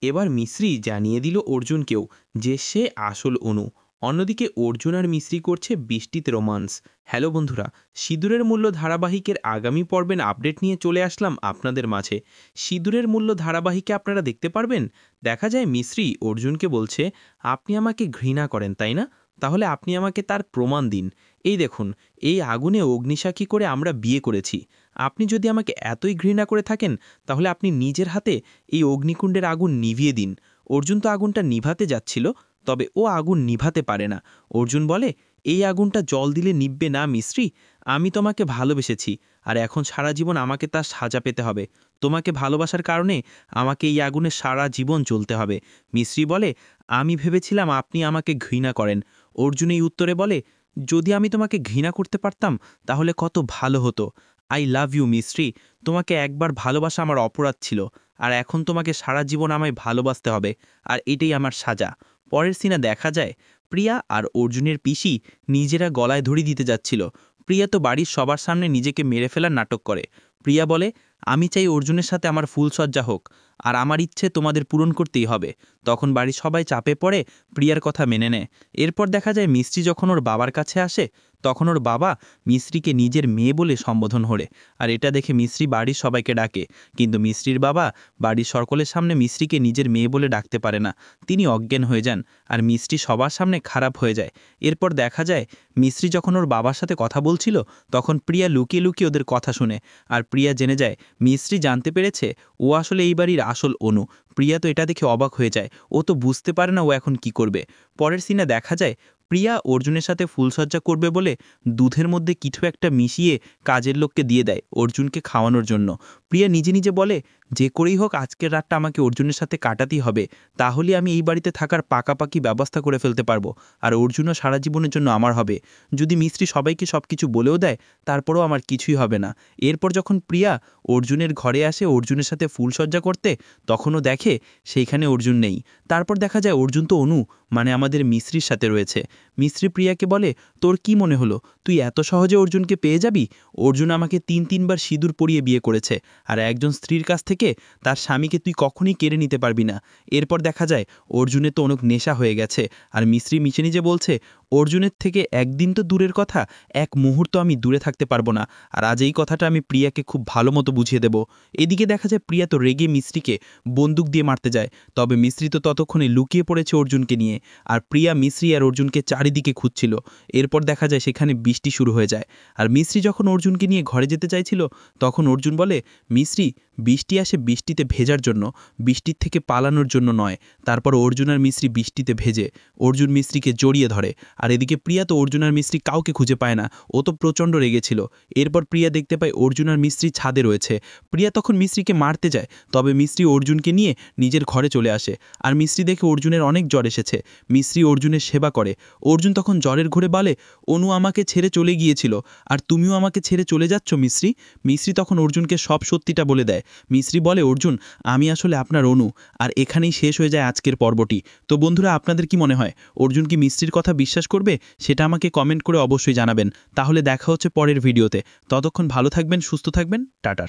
এবার মিশ্রি জানিয়ে দিল অর্জুনকেও যে সে আসল অনু। অন্যদিকে অর্জুন আর মিশ্রি করছে বৃষ্টিতে রোমান্স। হ্যালো বন্ধুরা, সিঁদুরের মূল্য ধারাবাহিকের আগামী পর্বের আপডেট নিয়ে চলে আসলাম আপনাদের মাঝে। সিঁদুরের মূল্য ধারাবাহিকে আপনারা দেখতে পারবেন, দেখা যায় মিশ্রি অর্জুনকে বলছে, আপনি আমাকে ঘৃণা করেন তাই না, তাহলে আপনি আমাকে তার প্রমাণ দিন। এই দেখুন, এই আগুনে অগ্নিসাক্ষী করে আমরা বিয়ে করেছি। আপনি যদি আমাকে এতই ঘৃণা করে থাকেন, তাহলে আপনি নিজের হাতে এই অগ্নিকুণ্ডের আগুন নিভিয়ে দিন। অর্জুন তো আগুনটা নিভাতে যাচ্ছিল, তবে ও আগুন নিভাতে পারে না। অর্জুন বলে, এই আগুনটা জল দিলে নিভবে না মিশ্রি। আমি তোমাকে ভালোবেসেছি, আর এখন সারা জীবন আমাকে তার সাজা পেতে হবে। তোমাকে ভালোবাসার কারণে আমাকে এই আগুনে সারা জীবন জ্বলতে হবে। মিশ্রি বলে, আমি ভেবেছিলাম আপনি আমাকে ঘৃণা করেন। অর্জুন এই উত্তরে বলে, যদি আমি তোমাকে ঘৃণা করতে পারতাম তাহলে কত ভালো হতো। আই লাভ ইউ মিশ্রি, তোমাকে একবার ভালোবাসা আমার অপরাধ ছিল, আর এখন তোমাকে সারা জীবন আমায় ভালোবাসতে হবে, আর এটাই আমার সাজা। পরের সিনে দেখা যায় প্রিয়া আর অর্জুনের পিসি নিজেরা গলায় ধরি দিতে যাচ্ছিল। প্রিয়া তো বাড়ির সবার সামনে নিজেকে মেরে ফেলার নাটক করে। প্রিয়া বলে, আমি চাই অর্জুনের সাথে আমার ফুলসজ্জা হোক, আর আমার ইচ্ছে তোমাদের পূরণ করতেই হবে। তখন বাড়ির সবাই চাপে পড়ে প্রিয়ার কথা মেনে নেয়। এরপর দেখা যায় মিস্ত্রি যখন ওর বাবার কাছে আসে, তখন ওর বাবা মিস্ত্রিকে নিজের মেয়ে বলে সম্বোধন করে। আর এটা দেখে মিস্ত্রি বাড়ির সবাইকে ডাকে, কিন্তু মিস্ত্রির বাবা বাড়ির সকলের সামনে মিস্ত্রিকে নিজের মেয়ে বলে ডাকতে পারে না। তিনি অজ্ঞান হয়ে যান, আর মিস্ত্রি সবার সামনে খারাপ হয়ে যায়। এরপর দেখা যায় মিস্ত্রি যখন ওর বাবার সাথে কথা বলছিল, তখন প্রিয়া লুকিয়ে লুকিয়ে ওদের কথা শুনে। আর প্রিয়া জেনে যায় মিস্ত্রি জানতে পেরেছে ও আসলে এই বাড়ির আসল অনু। প্রিয়া তো এটা দেখে অবাক হয়ে যায়, ও তো বুঝতে পারে না ও এখন কি করবে। পরের সিনে দেখা যায় প্রিয়া অর্জুনের সাথে ফুলসজ্জা করবে বলে দুধের মধ্যে কিছু একটা মিশিয়ে কাজের লোককে দিয়ে দেয় অর্জুনকে খাওয়ানোর জন্য। প্রিয়া নিজে নিজে বলে, যে করেই হোক আজকের রাতটা আমাকে অর্জুনের সাথে কাটাতেই হবে, তাহলে আমি এই বাড়িতে থাকার পাকাপাকি ব্যবস্থা করে ফেলতে পারবো, আর অর্জুনও সারা জীবনের জন্য আমার হবে। যদি মিস্ত্রি সবাইকে সব কিছু বলেও দেয়, তারপরেও আমার কিছুই হবে না। এরপর যখন প্রিয়া অর্জুনের ঘরে আসে অর্জুনের সাথে ফুলসজ্জা করতে, তখনও দেখে সেইখানে অর্জুন নেই। তারপর দেখা যায় অর্জুন তো অনু, মানে আমাদের মিস্ত্রির সাথে রয়েছে। মিস্ত্রি প্রিয়াকে বলে, তোর কি মনে হলো তুই এত সহজে অর্জুনকে পেয়ে যাবি? অর্জুন আমাকে ৩-৩বার সিঁদুর পরিয়ে বিয়ে করেছে, আর একজন স্ত্রীর কাছ থেকে তার স্বামীকে তুই কখনই কেড়ে নিতে পারবি না। এরপর দেখা যায় অর্জুনের তো অনেক নেশা হয়ে গেছে, আর মিস্ত্রি মিছে নিজে বলছে, অর্জুনের থেকে একদিন তো দূরের কথা, এক মুহূর্ত আমি দূরে থাকতে পারবো না। আর আজ এই কথাটা আমি প্রিয়াকে খুব ভালো মতো বুঝিয়ে দেব। এদিকে দেখা যায় প্রিয়া তো রেগে মিস্ত্রিকে বন্দুক দিয়ে মারতে যায়, তবে মিস্ত্রি তো ততক্ষণে লুকিয়ে পড়েছে অর্জুনকে নিয়ে। আর প্রিয়া মিস্ত্রি আর অর্জুনকে চারিদিকে খুঁজছিল। এরপর দেখা যায় সেখানে বৃষ্টি শুরু হয়ে যায়, আর মিস্ত্রি যখন অর্জুনকে নিয়ে ঘরে যেতে চাইছিল, তখন অর্জুন বলে, মিস্ত্রি বৃষ্টি আসে বৃষ্টিতে ভেজার জন্য, বৃষ্টির থেকে পালানোর জন্য নয়। তারপর অর্জুন আর মিস্ত্রি বৃষ্টিতে ভেজে অর্জুন মিস্ত্রিকে জড়িয়ে ধরে। আর এদিকে প্রিয়া তো অর্জুন আর মিস্ত্রি কাউকে খুঁজে পায় না, ও তো প্রচণ্ড রেগেছিল। এরপর প্রিয়া দেখতে পায় অর্জুন আর মিস্ত্রি ছাদে রয়েছে। প্রিয়া তখন মিস্ত্রিকে মারতে যায়, তবে মিস্ত্রি অর্জুনকে নিয়ে নিজের ঘরে চলে আসে। আর মিস্ত্রি দেখে অর্জুনের অনেক জ্বর এসেছে, মিস্ত্রি অর্জুনের সেবা করে। অর্জুন তখন জ্বরের ঘরে বলে, অনু আমাকে ছেড়ে চলে গিয়েছিল, আর তুমিও আমাকে ছেড়ে চলে যাচ্ছ মিস্ত্রি। মিস্ত্রি তখন অর্জুনকে সব সত্যিটা বলে দেয়। মিস্ত্রি বলে, অর্জুন আমি আসলে আপনার অনু। আর এখানেই শেষ হয়ে যায় আজকের পর্বটি। তো বন্ধুরা, আপনাদের কি মনে হয় অর্জুন কি মিস্ত্রির কথা বিশ্বাস করবে? সেটা আমাকে কমেন্ট করে অবশ্যই জানাবেন। তাহলে দেখা হচ্ছে পরের ভিডিওতে। ততক্ষণ ভালো থাকবেন, সুস্থ থাকবেন, টাটা।